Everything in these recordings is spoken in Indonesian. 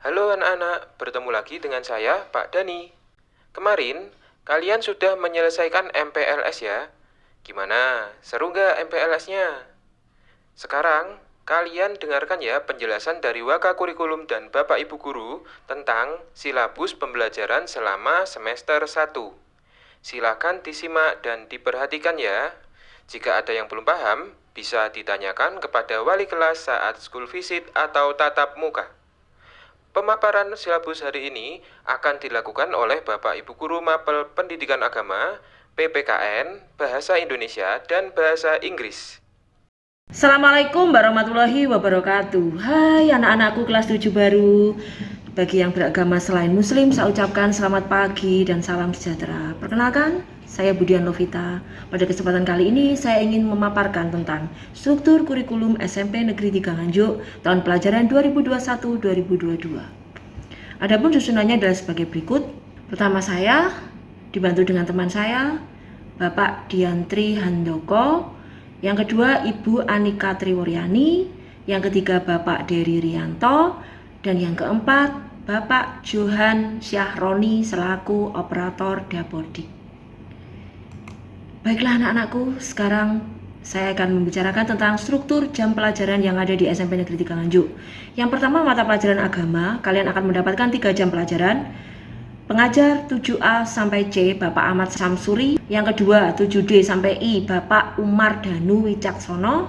Halo anak-anak, bertemu lagi dengan saya, Pak Dani. Kemarin, kalian sudah menyelesaikan MPLS ya? Gimana? Seru nggak MPLS-nya? Sekarang, kalian dengarkan ya penjelasan dari Waka Kurikulum dan Bapak Ibu Guru tentang silabus pembelajaran selama semester 1. Silakan disimak dan diperhatikan ya. Jika ada yang belum paham, bisa ditanyakan kepada wali kelas saat school visit atau tatap muka. Pemaparan silabus hari ini akan dilakukan oleh Bapak Ibu Guru Mapel Pendidikan Agama, PPKN, Bahasa Indonesia, dan Bahasa Inggris. Assalamualaikum warahmatullahi wabarakatuh. Hai anak-anakku kelas 7 baru. Bagi yang beragama selain muslim, saya ucapkan selamat pagi dan salam sejahtera. Perkenalkan, saya Budian Lovita. Pada kesempatan kali ini saya ingin memaparkan tentang struktur kurikulum SMP Negeri 3 Nganjuk tahun pelajaran 2021-2022. Adapun susunannya adalah sebagai berikut. Pertama, saya dibantu dengan teman saya, Bapak Diantri Handoko. Yang kedua, Ibu Anika Triwuryani. Yang ketiga, Bapak Dery Rianto. Dan yang keempat, Bapak Johan Syahroni selaku operator Dapodik. Baiklah anak-anakku, sekarang saya akan membicarakan tentang struktur jam pelajaran yang ada di SMP Negeri 3 Nganjuk. Yang pertama, mata pelajaran agama. Kalian akan mendapatkan 3 jam pelajaran. Pengajar 7A sampai C Bapak Ahmad Samsuri. Yang kedua 7D sampai I Bapak Umar Danu Wicaksono.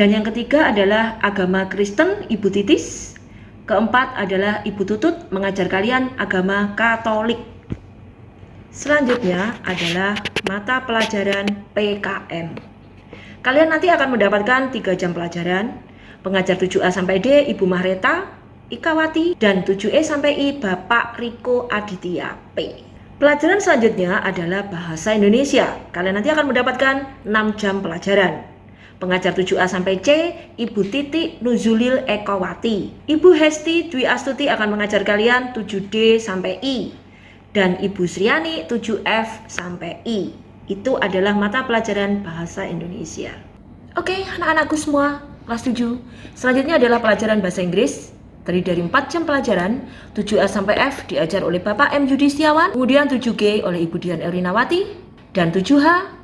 Dan yang ketiga adalah agama Kristen Ibu Titis. Keempat adalah Ibu Tutut mengajar kalian agama Katolik. Selanjutnya adalah mata pelajaran PKM. Kalian nanti akan mendapatkan 3 jam pelajaran. Pengajar 7A sampai D Ibu Mahreta Ikawati, dan 7E sampai I Bapak Riko Aditya P. Pelajaran selanjutnya adalah bahasa Indonesia. Kalian nanti akan mendapatkan 6 jam pelajaran. Pengajar 7A sampai C Ibu Titi Nuzulil Ekawati. Ibu Hesti Dwi Astuti akan mengajar kalian 7D sampai I, dan Ibu Sriani 7F sampai I. Itu adalah mata pelajaran bahasa Indonesia. Oke, anak-anakku semua kelas 7. Selanjutnya adalah pelajaran bahasa Inggris. Terdiri dari 4 jam pelajaran. 7A sampai F diajar oleh Bapak M. Yudi Setiawan, kemudian 7G oleh Ibu Dian Erinawati, dan 7H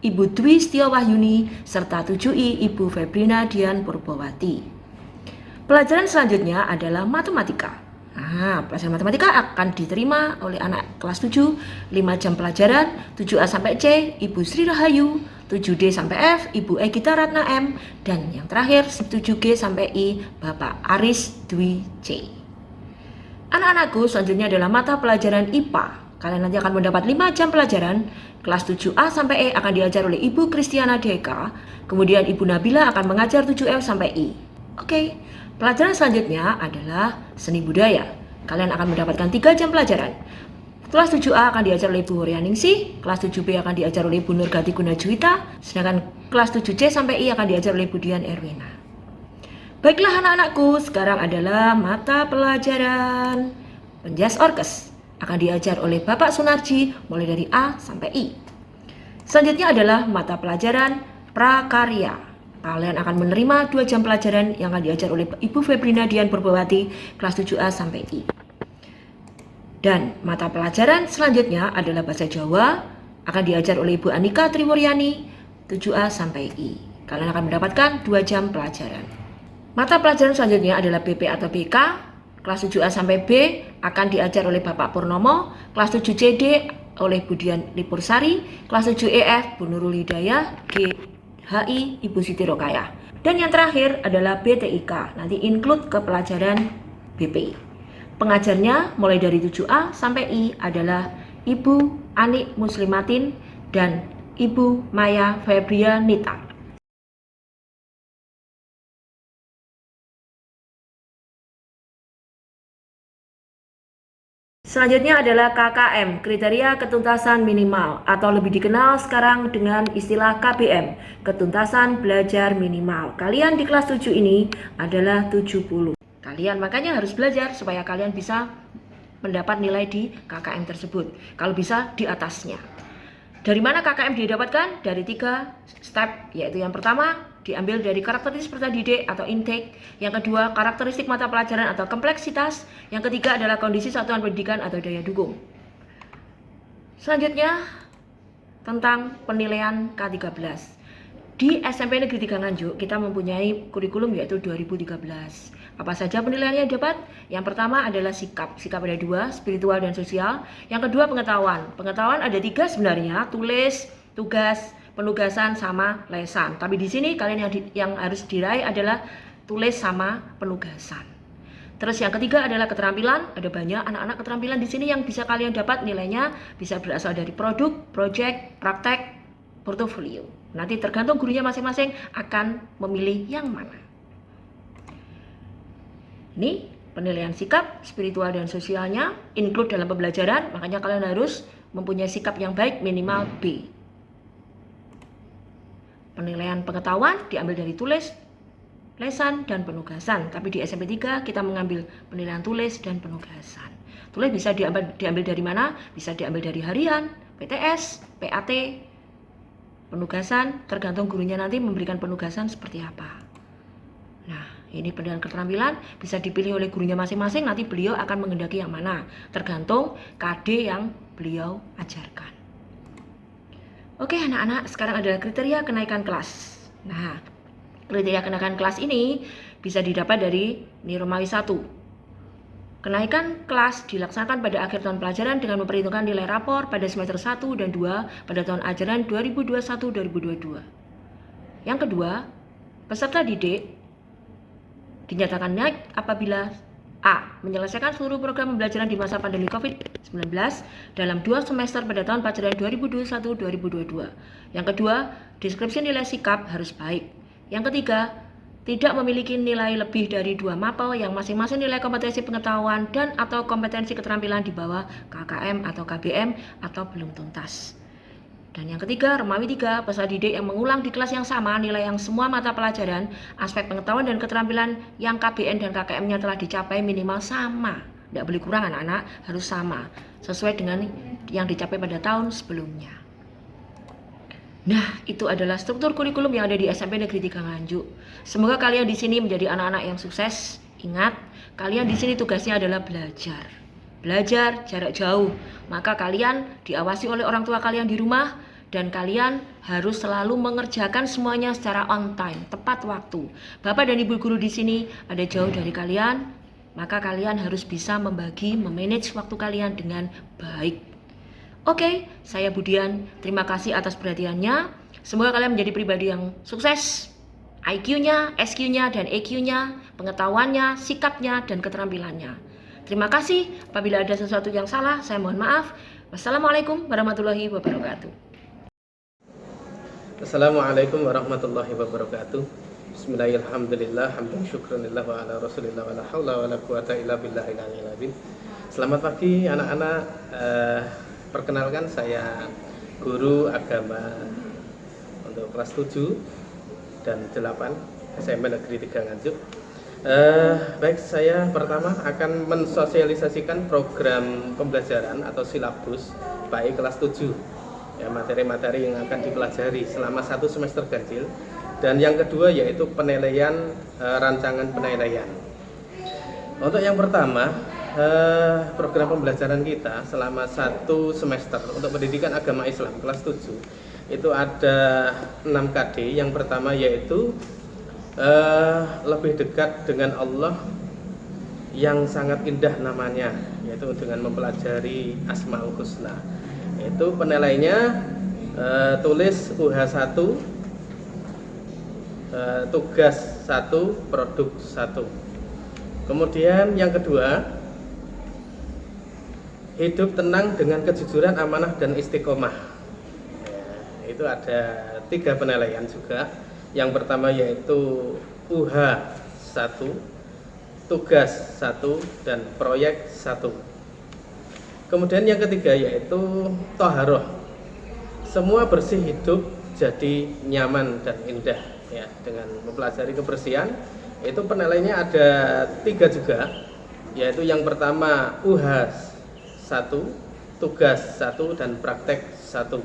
Ibu Dwi Setiawahyuni, serta 7I Ibu Febrina Dian Purbawati. Pelajaran selanjutnya adalah matematika. Pelajaran matematika akan diterima oleh anak kelas 7, 5 jam pelajaran. 7A sampai C Ibu Sri Rahayu, 7D sampai F Ibu Egita Ratna M, dan yang terakhir 7G sampai I Bapak Aris Dwi C. Anak-anakku, selanjutnya adalah mata pelajaran IPA. Kalian nanti akan mendapat 5 jam pelajaran. Kelas 7A sampai E akan diajar oleh Ibu Kristiana Deka, kemudian Ibu Nabila akan mengajar 7F sampai I. Oke, pelajaran selanjutnya adalah seni budaya. Kalian akan mendapatkan 3 jam pelajaran. Kelas 7A akan diajar oleh Ibu Huryaningsih, kelas 7B akan diajar oleh Ibu Nurgati Gunajuwita, sedangkan kelas 7C sampai I akan diajar oleh Ibu Dian Erwina. Baiklah anak-anakku, sekarang adalah mata pelajaran penjas orkes. Akan diajar oleh Bapak Sunarji mulai dari A sampai I. Selanjutnya adalah mata pelajaran prakarya. Kalian akan menerima 2 jam pelajaran yang akan diajar oleh Ibu Febrina Dian Purbawati, kelas 7A sampai I. Dan mata pelajaran selanjutnya adalah bahasa Jawa, akan diajar oleh Ibu Anika Triwuryani, 7A sampai I. Kalian akan mendapatkan 2 jam pelajaran. Mata pelajaran selanjutnya adalah BP atau BK, kelas 7A sampai B akan diajar oleh Bapak Purnomo, kelas 7CD oleh Bu Dian Lipursari, kelas 7EF Bu Nurul Hidayah, GHI Ibu Siti Rokayah. Dan yang terakhir adalah BTIK, nanti include ke pelajaran BP. Pengajarnya mulai dari 7A sampai I adalah Ibu Anik Muslimatin dan Ibu Maya Febrianita. Selanjutnya adalah KKM, kriteria ketuntasan minimal, atau lebih dikenal sekarang dengan istilah KBM, ketuntasan belajar minimal. Kalian di kelas 7 ini adalah 70. Kalian makanya harus belajar supaya kalian bisa mendapat nilai di KKM tersebut. Kalau bisa di atasnya. Dari mana KKM didapatkan? Dari 3 step, yaitu yang pertama diambil dari karakteristik peserta didik atau intake. Yang kedua, karakteristik mata pelajaran atau kompleksitas. Yang ketiga adalah kondisi satuan pendidikan atau daya dukung. Selanjutnya, tentang penilaian K13. Di SMP Negeri 3 Nganjuk, kita mempunyai kurikulum yaitu 2013. Apa saja penilaiannya dapat? Yang pertama adalah sikap ada 2, spiritual dan sosial. Yang kedua, pengetahuan ada 3 sebenarnya, tulis, tugas, penugasan, sama lesan. Tapi di sini kalian yang harus diraih adalah tulis sama penugasan. Terus yang ketiga adalah keterampilan. Ada banyak anak-anak keterampilan di sini yang bisa kalian dapat nilainya, bisa berasal dari produk, project, praktek, portofolio. Nanti tergantung gurunya masing-masing akan memilih yang mana. Ini penilaian sikap, spiritual dan sosialnya include dalam pembelajaran, makanya kalian harus mempunyai sikap yang baik minimal B. Penilaian pengetahuan diambil dari tulis, lesan, dan penugasan. Tapi di SMP 3 kita mengambil penilaian tulis dan penugasan. Tulis bisa diambil dari mana? Bisa diambil dari harian, PTS, PAT, penugasan, tergantung gurunya nanti memberikan penugasan seperti apa. Nah, ini penilaian keterampilan bisa dipilih oleh gurunya masing-masing, nanti beliau akan menghendaki yang mana, tergantung KD yang beliau ajarkan. Oke anak-anak, sekarang adalah kriteria kenaikan kelas. Nah, kriteria kenaikan kelas ini bisa didapat dari nilai Romawi 1. Kenaikan kelas dilaksanakan pada akhir tahun pelajaran dengan memperhitungkan nilai rapor pada semester 1 dan 2 pada tahun ajaran 2021-2022. Yang kedua, peserta didik dinyatakan naik apabila A. Menyelesaikan seluruh program pembelajaran di masa pandemi COVID-19 dalam 2 semester pada tahun pelajaran 2021-2022. Yang kedua, deskripsi nilai sikap harus baik. Yang ketiga, tidak memiliki nilai lebih dari 2 mapel yang masing-masing nilai kompetensi pengetahuan dan atau kompetensi keterampilan di bawah KKM atau KBM atau belum tuntas. Dan yang ketiga, Romawi 3, peserta didik yang mengulang di kelas yang sama nilai yang semua mata pelajaran, aspek pengetahuan dan keterampilan yang KBN dan KKM-nya telah dicapai minimal sama. Tidak boleh kurang anak-anak, harus sama, sesuai dengan yang dicapai pada tahun sebelumnya. Nah, itu adalah struktur kurikulum yang ada di SMP Negeri 3 Nganjuk. Semoga kalian di sini menjadi anak-anak yang sukses. Ingat, kalian di sini tugasnya adalah belajar. Belajar jarak jauh. Maka kalian diawasi oleh orang tua kalian di rumah dan kalian harus selalu mengerjakan semuanya secara on time, tepat waktu. Bapak dan Ibu guru di sini ada jauh dari kalian, maka kalian harus bisa memanage waktu kalian dengan baik. Oke, saya Budian. Terima kasih atas perhatiannya. Semoga kalian menjadi pribadi yang sukses. IQ-nya, SQ-nya, dan EQ-nya, pengetahuannya, sikapnya, dan keterampilannya. Terima kasih. Apabila ada sesuatu yang salah, saya mohon maaf. Wassalamualaikum warahmatullahi wabarakatuh. Assalamualaikum warahmatullahi wabarakatuh. Bismillahirrahmanirrahim. Hamdan syukranillah wa ala rasulillah wa la hawla wa la quwata illa billahil aliyyil azim. Selamat pagi anak-anak. Perkenalkan, saya guru agama untuk kelas 7 dan 8 SMP Negeri 3 Nganjuk. Baik, saya pertama akan mensosialisasikan program pembelajaran atau silabus baik kelas 7, ya, materi-materi yang akan dipelajari selama 1 semester ganjil. Dan yang kedua yaitu penilaian, rancangan penilaian. Untuk yang pertama, program pembelajaran kita selama 1 semester untuk pendidikan agama Islam kelas 7 itu ada 6 KD. Yang pertama yaitu lebih dekat dengan Allah yang sangat indah namanya, yaitu dengan mempelajari Asmaul Husna. Itu penilainya tulis UH1, tugas 1, produk 1. Kemudian yang kedua, hidup tenang dengan kejujuran, amanah, dan istiqomah. Ya, itu ada 3 penilaian juga. Yang pertama yaitu UH1, tugas 1, dan proyek 1. Kemudian yang ketiga yaitu Toharoh. Semua bersih hidup jadi nyaman dan indah, ya, dengan mempelajari kebersihan. Itu penilaiannya ada 3 juga, yaitu yang pertama UH1, tugas 1, dan praktek 1.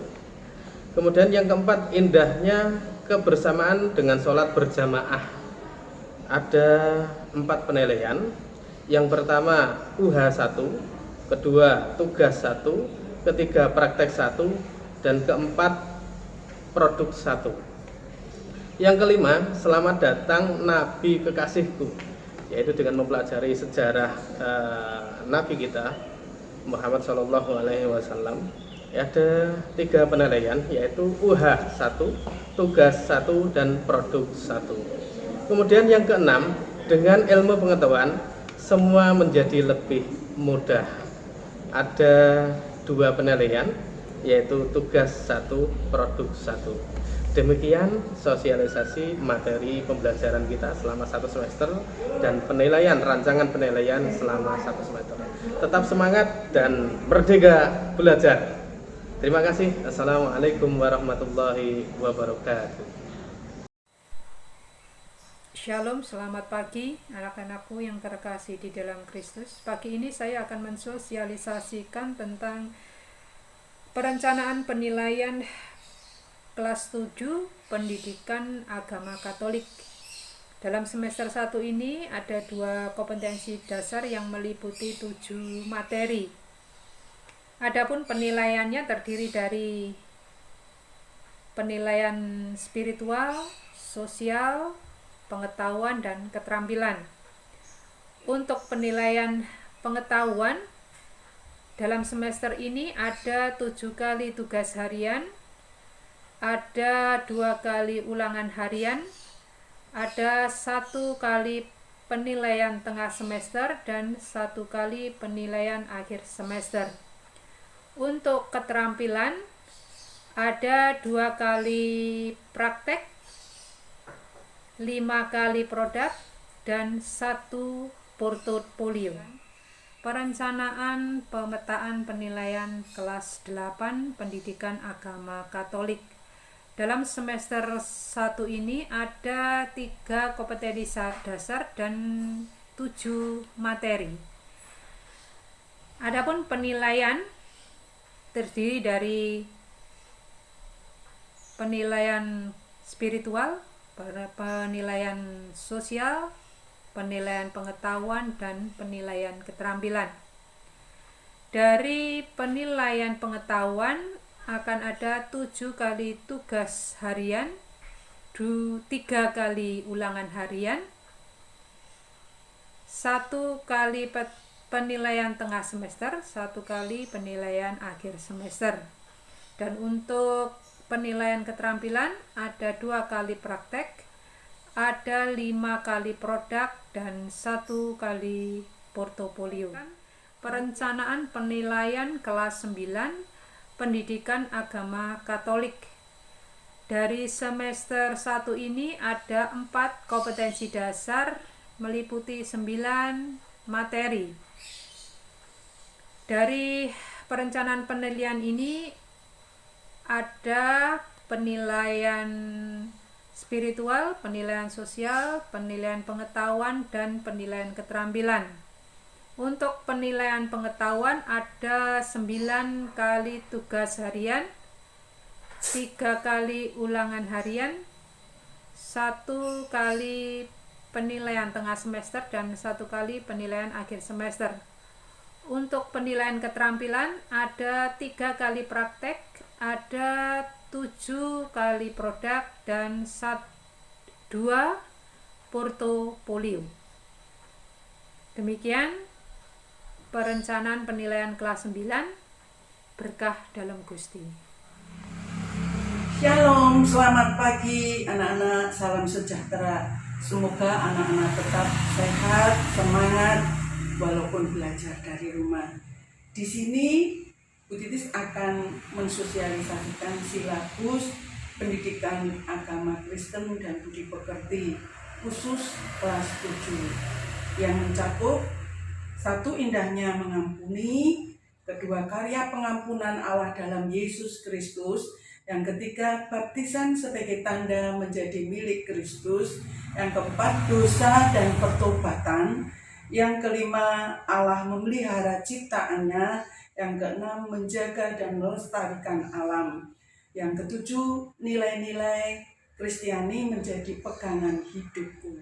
Kemudian yang keempat, indahnya kebersamaan dengan sholat berjamaah. Ada 4 penilaian. Yang pertama UH1, kedua tugas 1, ketiga praktek 1, dan keempat produk 1. Yang kelima, selamat datang Nabi kekasihku, yaitu dengan mempelajari sejarah Nabi kita Muhammad Shallallahu Alaihi Wasallam. Ada 3 penilaian, yaitu UH1, tugas 1, dan produk 1. Kemudian yang keenam, dengan ilmu pengetahuan semua menjadi lebih mudah. Ada 2 penilaian, yaitu tugas 1, produk 1. Demikian sosialisasi materi pembelajaran kita selama 1 semester dan penilaian, rancangan penilaian selama 1 semester. Tetap semangat dan merdeka belajar. Terima kasih. Assalamualaikum warahmatullahi wabarakatuh. Shalom, selamat pagi anak-anakku yang terkasih di dalam Kristus. Pagi ini saya akan mensosialisasikan tentang perencanaan penilaian kelas 7 Pendidikan Agama Katolik. Dalam semester 1 ini ada 2 kompetensi dasar yang meliputi 7 materi. Adapun penilaiannya terdiri dari penilaian spiritual, sosial, pengetahuan, dan keterampilan. Untuk penilaian pengetahuan, dalam semester ini ada 7 kali tugas harian, ada 2 kali ulangan harian, ada 1 kali penilaian tengah semester, dan 1 kali penilaian akhir semester. Untuk keterampilan, ada 2 kali praktek, 5 kali produk, dan 1 portofolio. Perencanaan pemetaan penilaian kelas 8 Pendidikan Agama Katolik. Dalam semester 1 ini ada 3 kompetensi dasar dan 7 materi. Adapun penilaian terdiri dari penilaian spiritual, penilaian sosial, penilaian pengetahuan, dan penilaian keterampilan. Dari penilaian pengetahuan akan ada 7 kali tugas harian, 3 kali ulangan harian, 1 kali penilaian tengah semester, 1 kali penilaian akhir semester. Dan untuk penilaian keterampilan ada 2 kali praktek, ada 5 kali produk, dan 1 kali portofolio. Perencanaan penilaian kelas 9 Pendidikan Agama Katolik. Dari semester 1 ini ada 4 kompetensi dasar meliputi 9 materi. Dari perencanaan penilaian ini ada penilaian spiritual, penilaian sosial, penilaian pengetahuan, dan penilaian keterampilan. Untuk penilaian pengetahuan ada 9 kali tugas harian, 3 kali ulangan harian, 1 kali penilaian tengah semester, dan 1 kali penilaian akhir semester. Untuk penilaian keterampilan ada 3 kali praktek, ada 7 kali produk, dan 2 portofolio. Demikian perencanaan penilaian kelas 9. Berkah dalam Gusti. Shalom, selamat pagi anak-anak, salam sejahtera. Semoga anak-anak tetap sehat, semangat walaupun belajar dari rumah. Di sini Bu Titis akan mensosialisasikan silabus pendidikan agama Kristen dan budi pekerti khusus kelas 7 yang mencakup 1. Indahnya mengampuni, 2. Karya pengampunan Allah dalam Yesus Kristus, yang ketiga baptisan sebagai tanda menjadi milik Kristus, yang keempat dosa dan pertobatan, yang kelima Allah memelihara ciptaannya, yang keenam menjaga dan melestarikan alam, yang ketujuh nilai-nilai Kristiani menjadi pegangan hidupku.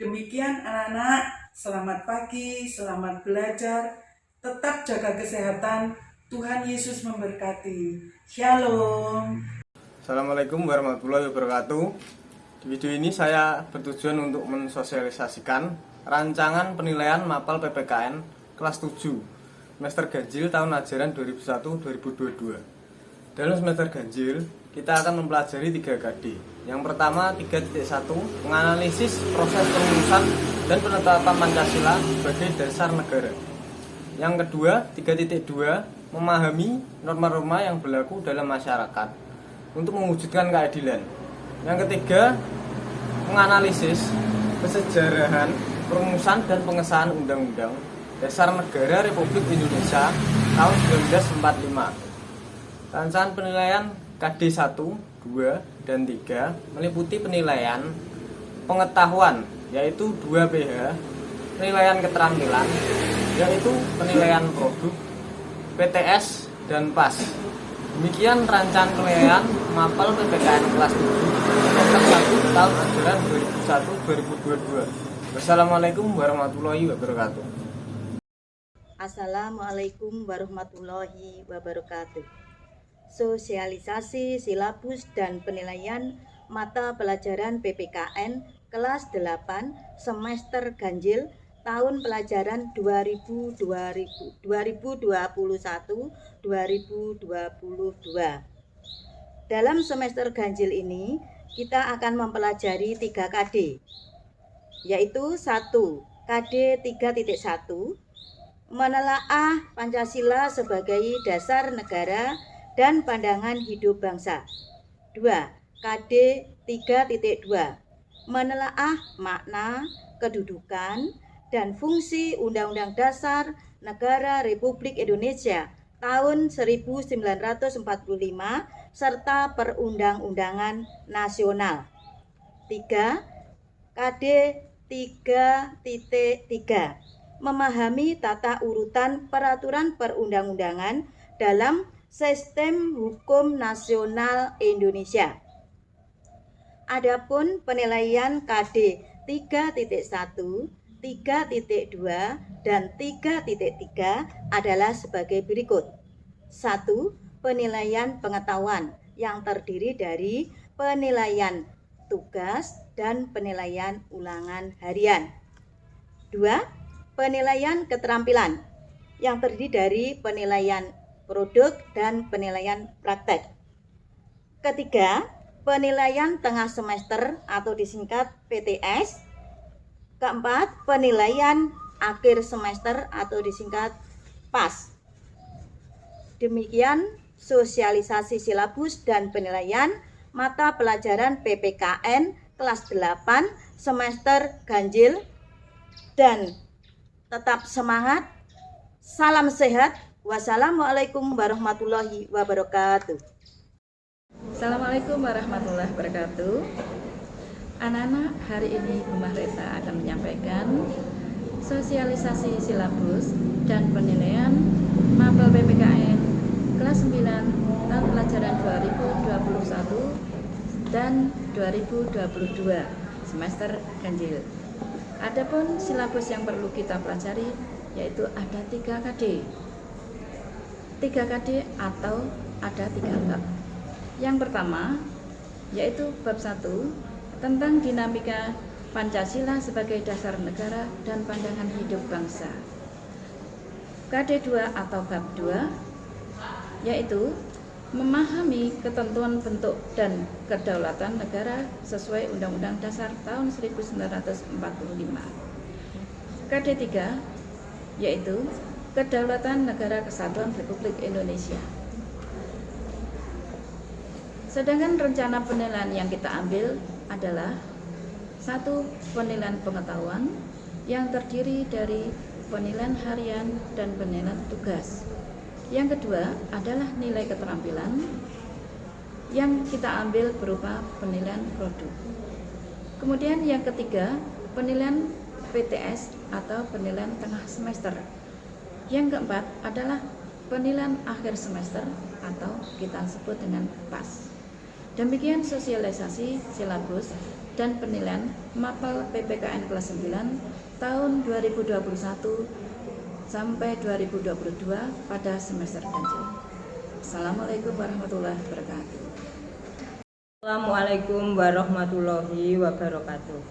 Demikian anak-anak, selamat pagi, selamat belajar, tetap jaga kesehatan, Tuhan Yesus memberkati. Shalom. Assalamualaikum warahmatullahi wabarakatuh. Di video ini saya bertujuan untuk mensosialisasikan rancangan penilaian mapel PPKN kelas 7 semester ganjil tahun ajaran 2001-2022. Dalam semester ganjil, kita akan mempelajari 3 KD. Yang pertama 3.1, menganalisis proses perumusan dan penetapan Pancasila sebagai dasar negara. Yang kedua 3.2, memahami norma-norma yang berlaku dalam masyarakat untuk mewujudkan keadilan. Yang ketiga, menganalisis kesejarahan perumusan dan pengesahan Undang-Undang Dasar Negara Republik Indonesia tahun 1945. Rancangan penilaian KD 1, 2, dan 3 meliputi penilaian pengetahuan, yaitu 2 PH, penilaian keterampilan, yaitu penilaian produk, PTS, dan PAS. Demikian rancangan penilaian mapel PPKN kelas 7 semester 1 tahun ajaran 2001-2022. Wassalamualaikum warahmatullahi wabarakatuh. Assalamualaikum warahmatullahi wabarakatuh. Sosialisasi silabus dan penilaian mata pelajaran PPKN kelas 8 semester ganjil tahun pelajaran 2021-2022. Dalam semester ganjil ini kita akan mempelajari 3 KD, yaitu 1. KD 3.1, menelaah Pancasila sebagai dasar negara dan pandangan hidup bangsa. 2. KD 3.2, menelaah makna, kedudukan, dan fungsi Undang-Undang Dasar Negara Republik Indonesia tahun 1945 serta perundang-undangan nasional. 3. KD 3.3, memahami tata urutan peraturan perundang-undangan dalam sistem hukum nasional Indonesia. Adapun penilaian KD 3.1, 3.2, dan 3.3 adalah sebagai berikut. 1. Penilaian pengetahuan yang terdiri dari penilaian tugas dan penilaian ulangan harian. 2. Penilaian keterampilan yang terdiri dari penilaian produk dan penilaian praktek. Ketiga, penilaian tengah semester atau disingkat PTS. Keempat, penilaian akhir semester atau disingkat PAS. Demikian sosialisasi silabus dan penilaian mata pelajaran PPKN kelas 8 semester ganjil, dan tetap semangat, salam sehat, wassalamualaikum warahmatullahi wabarakatuh. Assalamualaikum warahmatullahi wabarakatuh. Anak-anak, hari ini Bu Mahreta akan menyampaikan sosialisasi silabus dan penilaian mapel PPKN kelas 9 tahun pelajaran 2021 dan 2022 semester ganjil. Adapun silabus yang perlu kita pelajari yaitu ada 3 KD. 3 KD atau ada 3 bab. Yang pertama yaitu bab 1 tentang dinamika Pancasila sebagai dasar negara dan pandangan hidup bangsa. KD 2 atau bab 2 yaitu memahami ketentuan bentuk dan kedaulatan negara sesuai Undang-Undang Dasar tahun 1945. KD 3 yaitu kedaulatan negara kesatuan Republik Indonesia. Sedangkan rencana penilaian yang kita ambil adalah 1. Penilaian pengetahuan yang terdiri dari penilaian harian dan penilaian tugas. Yang kedua adalah nilai keterampilan yang kita ambil berupa penilaian produk. Kemudian yang ketiga, penilaian PTS atau penilaian tengah semester. Yang keempat adalah penilaian akhir semester atau kita sebut dengan PAS. Demikian sosialisasi silabus dan penilaian MAPAL PPKN kelas 9 tahun 2021 sampai 2022 pada semester ganjil. Assalamualaikum warahmatullahi wabarakatuh. Assalamualaikum warahmatullahi wabarakatuh.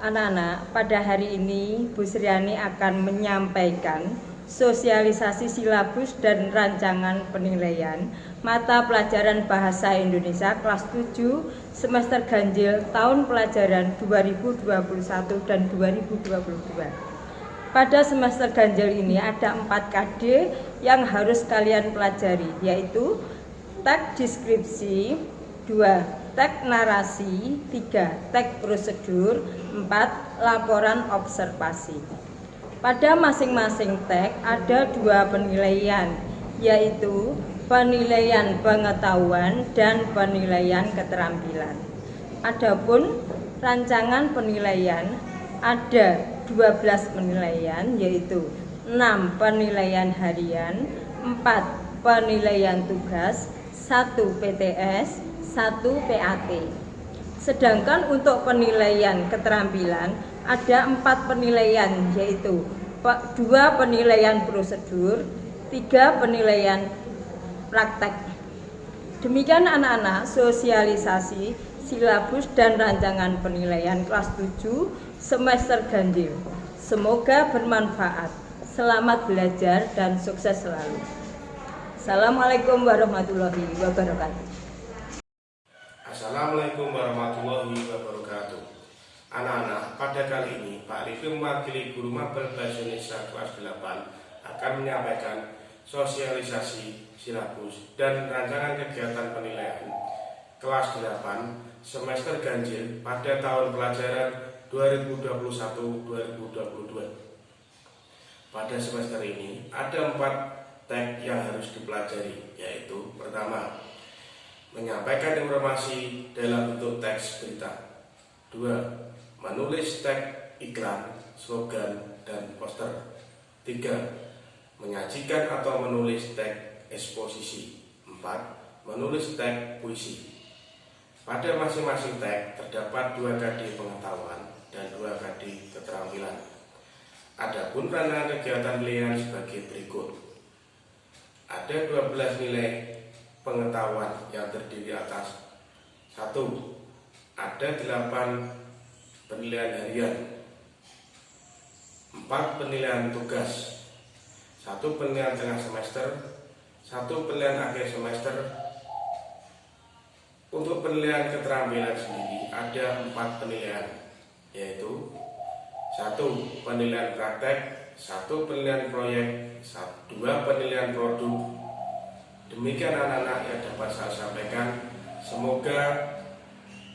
Anak-anak, pada hari ini Bu Sriani akan menyampaikan sosialisasi silabus dan rancangan penilaian mata pelajaran Bahasa Indonesia kelas 7 semester ganjil tahun pelajaran 2021 dan 2022. Pada semester ganjil ini ada 4 KD yang harus kalian pelajari, yaitu teks deskripsi, 2 teks narasi, 3 teks prosedur, 4 laporan observasi. Pada masing-masing teks ada 2 penilaian, yaitu penilaian pengetahuan dan penilaian keterampilan. Adapun rancangan penilaian ada 12 penilaian, yaitu 6 penilaian harian, 4 penilaian tugas, 1 PTS, 1 PAT. Sedangkan untuk penilaian keterampilan ada 4 penilaian, yaitu 2 penilaian prosedur, 3 penilaian praktek. Demikian anak-anak sosialisasi silabus dan rancangan penilaian kelas 7 semester ganjil. Semoga bermanfaat. Selamat belajar dan sukses selalu. Assalamualaikum warahmatullahi wabarakatuh. Assalamualaikum warahmatullahi wabarakatuh. Anak-anak, pada kali ini Pak Rifki mewakili guru mapel bahasa Indonesia kelas 8 akan menyampaikan sosialisasi silabus dan rancangan kegiatan penilaian kelas 8 semester ganjil pada tahun pelajaran 2021-2022. Pada semester ini ada 4 teks yang harus dipelajari, yaitu pertama, menyampaikan informasi dalam bentuk teks berita. 2. Menulis teks iklan, slogan, dan poster. 3. Menyajikan atau menulis teks eksposisi. 4. Menulis teks puisi. Pada masing-masing teks terdapat 2 KD pengetahuan dan 2 KD keterampilan. Adapun rancangan kegiatan penilaian sebagai berikut. Ada 12 nilai pengetahuan yang terdiri atas 1. Ada 8 penilaian harian, 4 penilaian tugas, 1 penilaian tengah semester, 1 penilaian akhir semester. Untuk penilaian keterampilan sendiri ada 4 penilaian, yaitu 1 penilaian praktek, 1 penilaian proyek, 2 penilaian produk. Demikian anak-anak yang dapat saya sampaikan. Semoga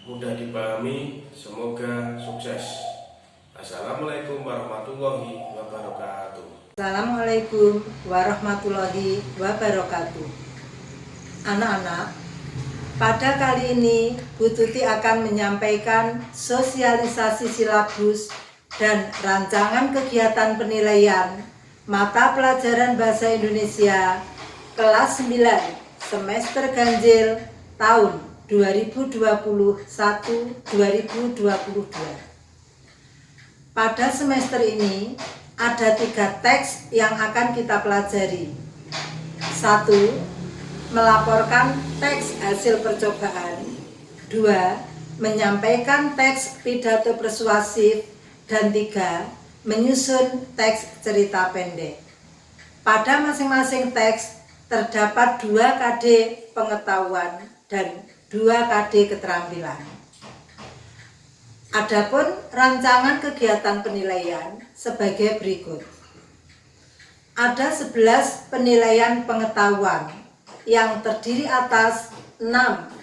mudah dipahami, semoga sukses. Assalamualaikum warahmatullahi wabarakatuh. Assalamualaikum warahmatullahi wabarakatuh. Anak-anak, pada kali ini Bu Tuti akan menyampaikan sosialisasi silabus dan rancangan kegiatan penilaian mata pelajaran Bahasa Indonesia kelas 9 semester ganjil tahun 2021-2022. Pada semester ini ada 3 teks yang akan kita pelajari. 1. Melaporkan teks hasil percobaan. 2. Menyampaikan teks pidato persuasif. Dan 3. Menyusun teks cerita pendek. Pada masing-masing teks terdapat 2 KD pengetahuan dan 2 KD keterampilan. Adapun rancangan kegiatan penilaian sebagai berikut. Ada 11 penilaian pengetahuan yang terdiri atas 6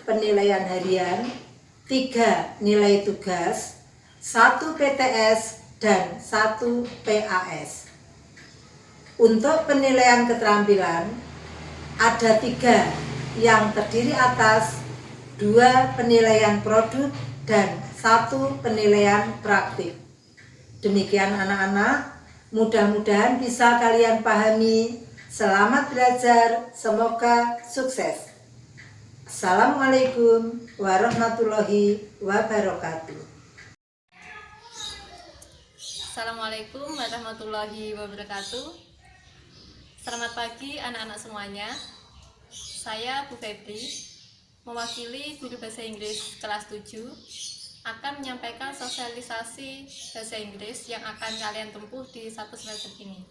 penilaian harian, 3 nilai tugas, 1 PTS, dan 1 PAS. Untuk penilaian keterampilan ada 3 yang terdiri atas 2 penilaian produk dan 1 penilaian praktik. Demikian anak-anak, mudah-mudahan bisa kalian pahami. Selamat belajar, semoga sukses. Assalamualaikum warahmatullahi wabarakatuh. Assalamualaikum warahmatullahi wabarakatuh. Selamat pagi anak-anak semuanya. Saya Bu Febri, mewakili guru bahasa Inggris kelas 7, akan menyampaikan sosialisasi bahasa Inggris yang akan kalian tempuh di 1 semester ini.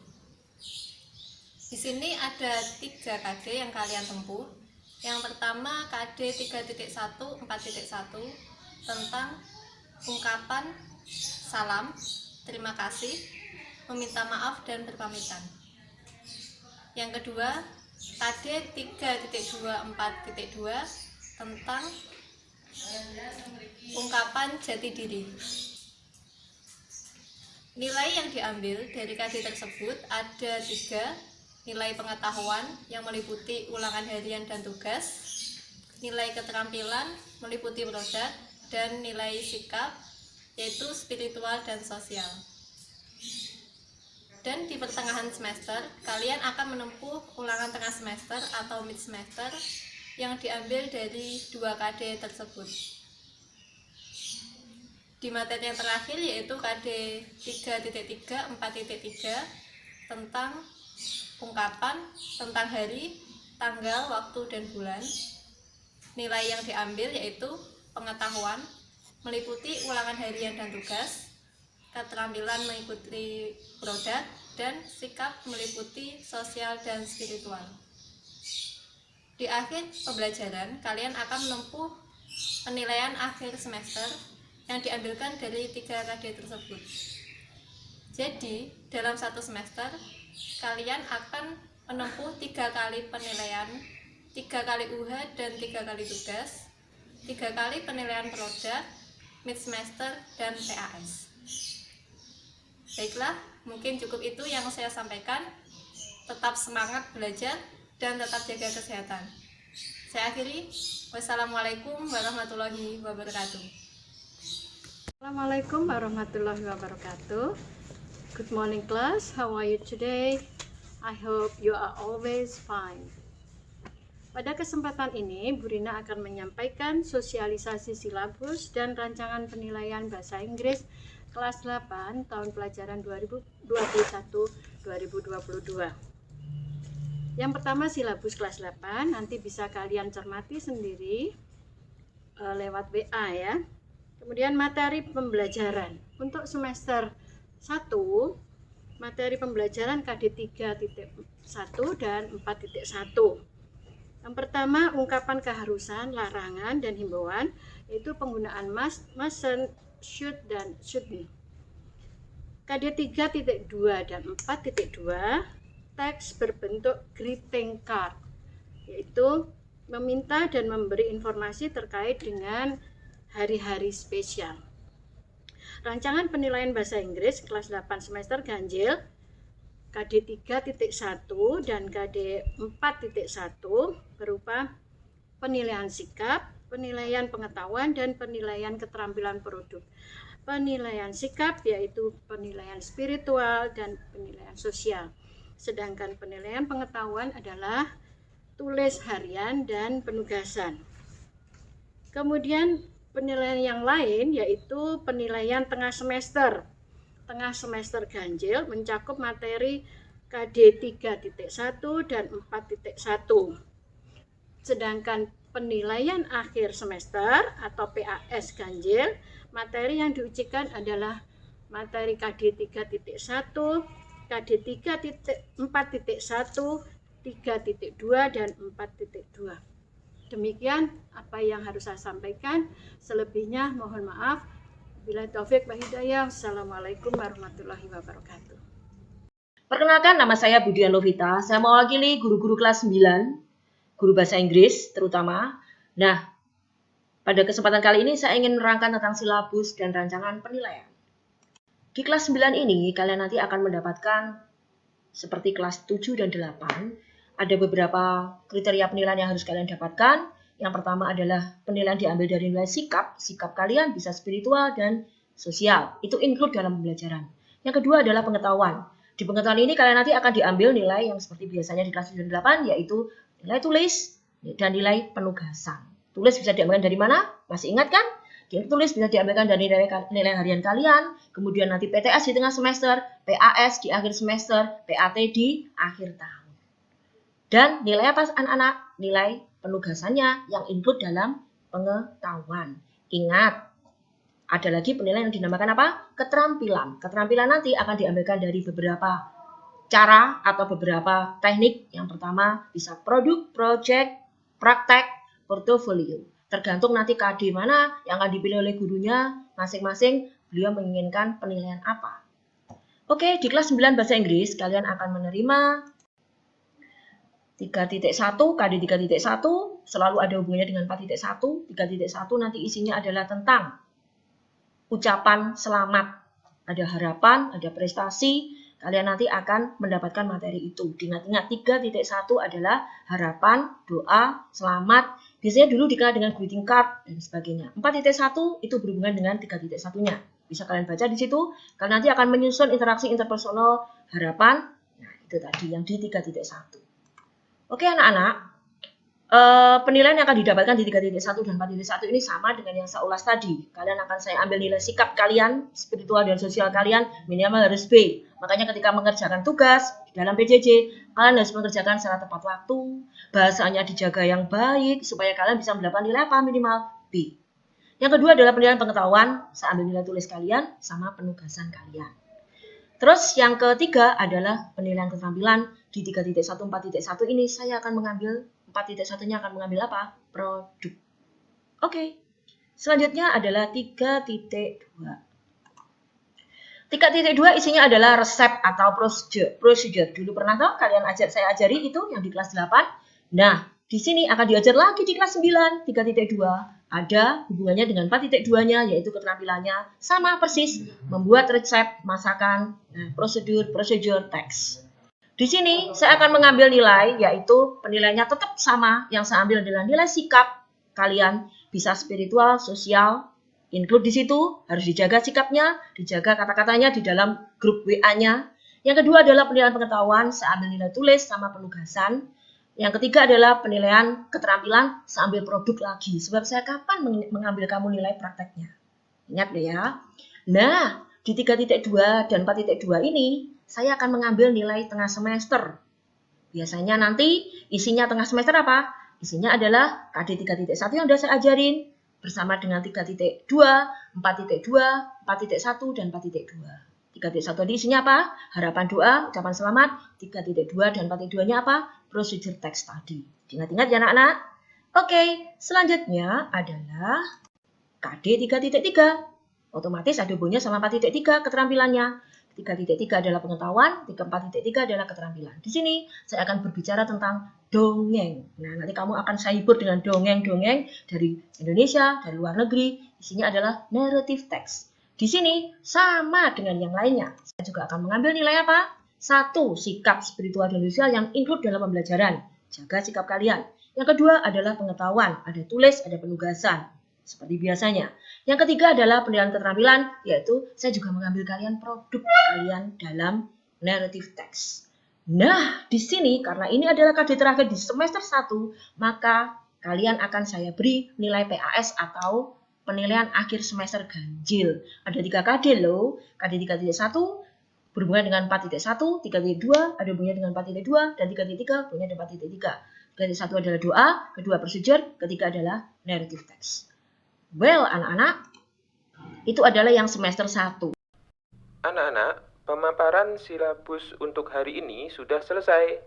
Di sini ada 3 KD yang kalian tempuh. Yang pertama KD 3.1 4.1 tentang ungkapan salam, terima kasih, meminta maaf dan berpamitan. Yang kedua KD 3.2 4.2 tentang ungkapan jati diri. Nilai yang diambil dari KD tersebut ada 3. Nilai pengetahuan yang meliputi ulangan harian dan tugas, nilai keterampilan meliputi produk, dan nilai sikap yaitu spiritual dan sosial. Dan di pertengahan semester, kalian akan menempuh ulangan tengah semester atau mid semester yang diambil dari 2 KD tersebut. Di materi yang terakhir yaitu KD 3.3 4.3 tentang ungkapan tentang hari, tanggal, waktu, dan bulan. Nilai yang diambil yaitu pengetahuan meliputi ulangan harian dan tugas, keterampilan meliputi produk, dan sikap meliputi sosial dan spiritual. Di akhir pembelajaran, kalian akan menempuh penilaian akhir semester yang diambilkan dari 3 KD tersebut. Jadi, dalam 1 semester, kalian akan menempuh 3 kali penilaian, 3 kali UH dan 3 kali tugas, 3 kali penilaian produk, mid semester, dan PAS. Baiklah, mungkin cukup itu yang saya sampaikan. Tetap semangat belajar dan tetap jaga kesehatan. Saya akhiri. Wassalamualaikum warahmatullahi wabarakatuh. Assalamualaikum warahmatullahi wabarakatuh. Good morning class, how are you today? I hope you are always fine. Pada kesempatan ini, Bu Rina akan menyampaikan sosialisasi silabus dan rancangan penilaian bahasa Inggris kelas 8 tahun pelajaran 2021-2022. Yang pertama silabus kelas 8, nanti bisa kalian cermati sendiri lewat WA ya. Kemudian materi pembelajaran untuk semester 1, materi pembelajaran KD 3.1 dan 4.1. Yang pertama, ungkapan keharusan, larangan, dan himbauan, yaitu penggunaan mustn't, should, dan shouldn't. KD 3.2 dan 4.2, teks berbentuk greeting card, yaitu meminta dan memberi informasi terkait dengan hari-hari spesial. Rancangan penilaian bahasa Inggris kelas 8 semester ganjil KD 3.1 dan KD 4.1 berupa penilaian sikap, penilaian pengetahuan, dan penilaian keterampilan produk. Penilaian sikap yaitu penilaian spiritual dan penilaian sosial. Sedangkan penilaian pengetahuan adalah tulis harian dan penugasan. Kemudian penilaian yang lain yaitu penilaian tengah semester. Tengah semester ganjil mencakup materi KD 3.1 dan 4.1. Sedangkan penilaian akhir semester atau PAS ganjil, materi yang diujikan adalah materi KD 3.1, KD 4.1, 3.2 dan 4.2. Demikian apa yang harus saya sampaikan. Selebihnya mohon maaf. Bila taufik wa hidayah. Assalamualaikum warahmatullahi wabarakatuh. Perkenalkan, nama saya Budian Lovita. Saya mewakili guru-guru kelas 9, guru bahasa Inggris terutama. Nah, pada kesempatan kali ini saya ingin menerangkan tentang silabus dan rancangan penilaian. Di kelas 9 ini kalian nanti akan mendapatkan seperti kelas 7 dan 8. Ada beberapa kriteria penilaian yang harus kalian dapatkan. Yang pertama adalah penilaian diambil dari nilai sikap. Sikap kalian bisa spiritual dan sosial. Itu include dalam pembelajaran. Yang kedua adalah pengetahuan. Di pengetahuan ini kalian nanti akan diambil nilai yang seperti biasanya di kelas 7 dan 8, yaitu nilai tulis dan nilai penugasan. tulis bisa diambilkan dari mana? Masih ingat kan? Tulis bisa diambilkan dari nilai harian kalian, kemudian nanti PTS di tengah semester, PAS di akhir semester, PAT di akhir tahun. Dan nilai apa anak-anak? Nilai penugasannya yang include dalam pengetahuan. Ingat, ada lagi penilaian yang dinamakan apa? Keterampilan. Keterampilan nanti akan diambilkan dari beberapa cara atau beberapa teknik. Yang pertama bisa produk, project, praktek, portofolio. Tergantung nanti KD mana yang akan dipilih oleh gurunya, masing-masing beliau menginginkan penilaian apa. Oke, di kelas 9 bahasa Inggris kalian akan menerima 3.1, KD 3.1, selalu ada hubungannya dengan 4.1. 3.1 nanti isinya adalah tentang ucapan selamat. Ada harapan, ada prestasi, kalian nanti akan mendapatkan materi itu. Ingat-ingat 3.1 adalah harapan, doa, selamat. Biasanya dulu dikenal dengan greeting card dan sebagainya. 4.1 itu berhubungan dengan 3.1-nya. Bisa kalian baca di situ. Kalian nanti akan menyusun interaksi interpersonal harapan. Nah, itu tadi yang di 3.1. Oke anak-anak. Penilaian yang akan didapatkan di 3.1 dan 4.1 ini sama dengan yang saya ulas tadi. Kalian akan saya ambil nilai sikap kalian, spiritual dan sosial kalian minimal harus B. Makanya ketika mengerjakan tugas di dalam PJJ, kalian harus mengerjakan secara tepat waktu, bahasanya dijaga yang baik supaya kalian bisa mendapatkan nilai apa? Minimal B. Yang kedua adalah penilaian pengetahuan, saya ambil nilai tulis kalian sama penugasan kalian. Terus yang ketiga adalah penilaian keterampilan di 3.1, 4.1 ini saya akan mengambil 4.1-nya akan mengambil apa? Produk. Oke. Selanjutnya adalah 3.2. 3.2 isinya adalah resep atau prosedur. Dulu pernah tahu kalian saya ajari itu yang di kelas 8. Nah, di sini akan diajar lagi di kelas 9. 3.2 ada hubungannya dengan 4.2-nya yaitu keterampilannya sama persis membuat resep, masakan, prosedur, teks. Di sini saya akan mengambil nilai yaitu penilaiannya tetap sama. Yang saya ambil adalah nilai sikap kalian, bisa spiritual, sosial, include di situ, harus dijaga sikapnya, dijaga kata-katanya di dalam grup WA-nya. Yang kedua adalah penilaian pengetahuan, saya ambil nilai tulis sama penugasan. Yang ketiga adalah penilaian keterampilan, saya ambil produk lagi. Sebab saya kapan mengambil kamu nilai prakteknya? Ingat ya. Nah, di 3.2 dan 4.2 ini, saya akan mengambil nilai tengah semester. Biasanya nanti isinya tengah semester apa? Isinya adalah KD 3.1 yang sudah saya ajarin, bersama dengan 3.2, 4.2, 4.1, dan 4.2. 3.1 tadi isinya apa? Harapan doa, ucapan selamat. 3.2 dan 4.2-nya apa? Prosedur teks tadi. Ingat-ingat ya anak-anak? Oke, selanjutnya adalah KD 3.3. Otomatis ada hubungannya sama 4.3 keterampilannya. 3.3 adalah pengetahuan, 4.3 adalah keterampilan. Di sini saya akan berbicara tentang dongeng. Nah, nanti kamu akan saya hibur dengan dongeng-dongeng dari Indonesia, dari luar negeri. Isinya adalah narrative text. Di sini sama dengan yang lainnya. Saya juga akan mengambil nilai apa? 1. Sikap spiritual dan sosial yang include dalam pembelajaran. Jaga sikap kalian. Yang kedua adalah pengetahuan. Ada tulis, ada penugasan. Seperti biasanya. Yang ketiga adalah penilaian keterampilan, yaitu saya juga mengambil kalian produk kalian dalam narrative text. Nah, di sini karena ini adalah KD terakhir di semester 1, maka kalian akan saya beri nilai PAS atau penilaian akhir semester ganjil. Ada 3 KD loh. KD 3.1 berhubungan dengan 4.1, 3.2 ada hubungannya dengan 4.2, dan 3.3 hubungannya dengan 4.3. 3.1 adalah doa, kedua prosedur, ketiga adalah narrative text. Well, anak-anak, itu adalah yang semester 1. Anak-anak, pemaparan silabus untuk hari ini sudah selesai.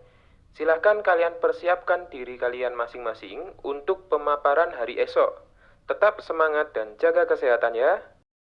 Silahkan kalian persiapkan diri kalian masing-masing untuk pemaparan hari esok. Tetap semangat dan jaga kesehatan ya.